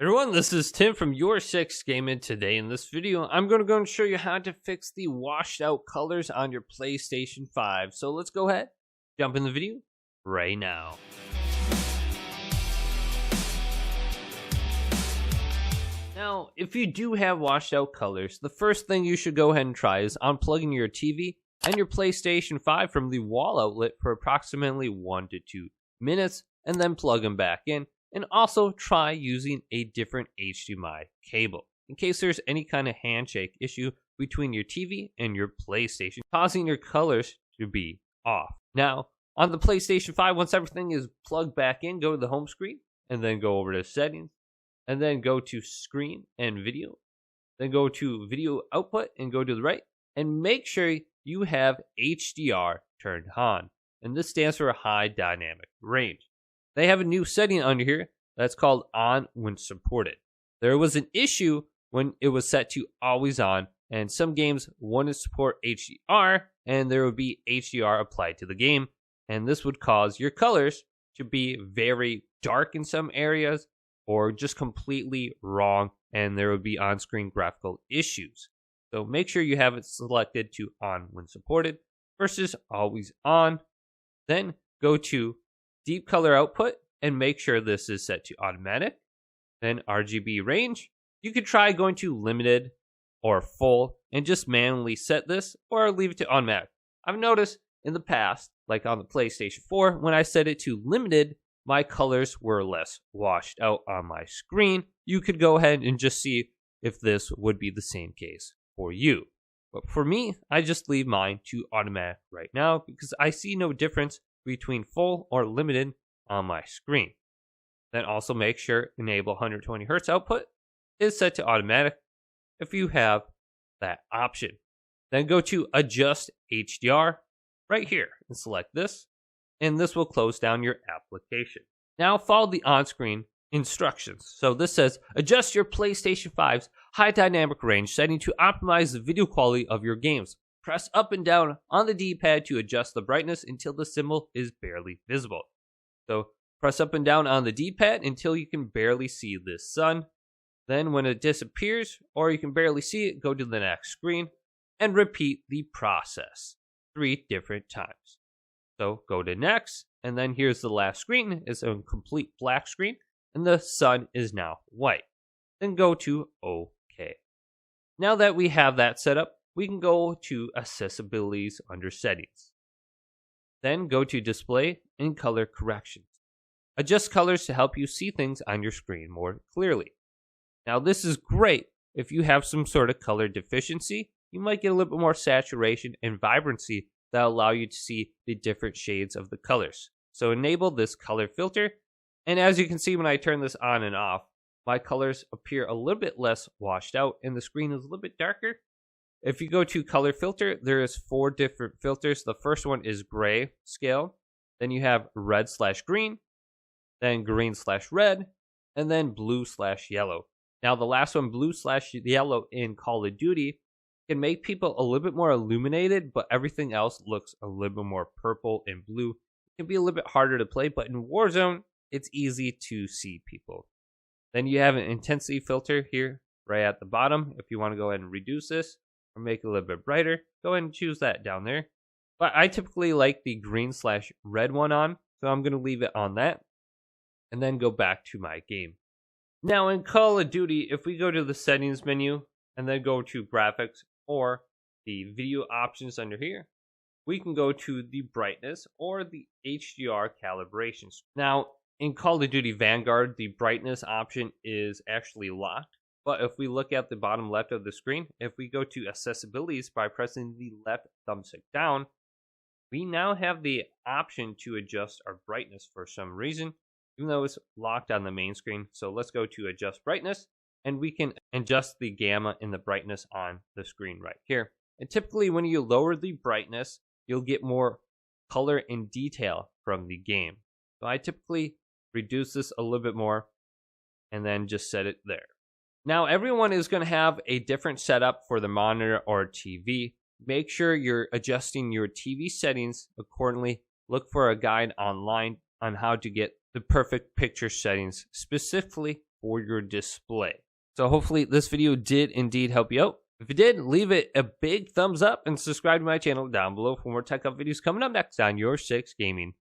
Everyone, this is Tim from YourSixGaming. Today in this video, I'm going to go and show you how to fix the washed out colors on your PlayStation 5. So let's go ahead, jump in the video right now. Now, if you do have washed out colors, the first thing you should go ahead and try is unplugging your TV and your PlayStation 5 from the wall outlet for approximately 1 to 2 minutes and then plug them back in. And also try using a different HDMI cable in case there's any kind of handshake issue between your TV and your PlayStation, causing your colors to be off. Now, on the PlayStation 5, once everything is plugged back in, go to the home screen and then go over to settings and then go to screen and video. Then go to video output and go to the right and make sure you have HDR turned on. And this stands for high dynamic range. They have a new setting under here that's called on when supported. There was an issue when it was set to always on, and some games wouldn't support HDR, and there would be HDR applied to the game, and this would cause your colors to be very dark in some areas, or just completely wrong, and there would be on-screen graphical issues. So make sure you have it selected to on when supported versus always on. Then go to deep color output and make sure this is set to automatic. Then RGB range, you could try going to limited or full and just manually set this or leave it to automatic. I've noticed in the past, like on the PlayStation 4, when I set it to limited, my colors were less washed out on my screen. You could go ahead and just see if this would be the same case for you. But for me, I just leave mine to automatic right now because I see no difference between full or limited on my screen. Then also make sure enable 120 Hz output is set to automatic if you have that option. Then go to adjust HDR right here and select this, and this will close down your application. Now follow the on-screen instructions. So this says adjust your PlayStation 5's high dynamic range setting to optimize the video quality of your games. Press up and down on the D-pad to adjust the brightness until the symbol is barely visible. So press up and down on the D-pad until you can barely see this sun. Then when it disappears or you can barely see it, go to the next screen and repeat the process 3 different times. So go to next, and then here's the last screen. It's a complete black screen and the sun is now white. Then go to OK. Now that we have that set up, we can go to Accessibilities under Settings. Then go to Display and Color Corrections. Adjust colors to help you see things on your screen more clearly. Now this is great if you have some sort of color deficiency. You might get a little bit more saturation and vibrancy that allow you to see the different shades of the colors. So enable this color filter, and as you can see when I turn this on and off, my colors appear a little bit less washed out and the screen is a little bit darker. If you go to color filter, there is 4 different filters. The first one is gray scale. Then you have red/green, then green/red, and then blue/yellow. Now the last one, blue/yellow in Call of Duty, can make people a little bit more illuminated, but everything else looks a little bit more purple and blue. It can be a little bit harder to play, but in Warzone, it's easy to see people. Then you have an intensity filter here, right at the bottom. If you want to go ahead and reduce this, or make it a little bit brighter, go ahead and choose that down there. But I typically like the green/red one on, so I'm going to leave it on that. And then go back to my game. Now in Call of Duty, if we go to the settings menu, and then go to graphics or the video options under here, we can go to the brightness or the HDR calibrations. Now in Call of Duty Vanguard, the brightness option is actually locked. But if we look at the bottom left of the screen, if we go to Accessibilities by pressing the left thumbstick down, we now have the option to adjust our brightness for some reason, even though it's locked on the main screen. So let's go to Adjust Brightness, and we can adjust the gamma in the brightness on the screen right here. And typically when you lower the brightness, you'll get more color and detail from the game. So I typically reduce this a little bit more and then just set it there. Now everyone is going to have a different setup for the monitor or TV. Make sure you're adjusting your TV settings accordingly. Look for a guide online on how to get the perfect picture settings specifically for your display. So hopefully this video did indeed help you out. If it did, leave it a big thumbs up and subscribe to my channel down below for more tech up videos coming up next on YourSixGaming.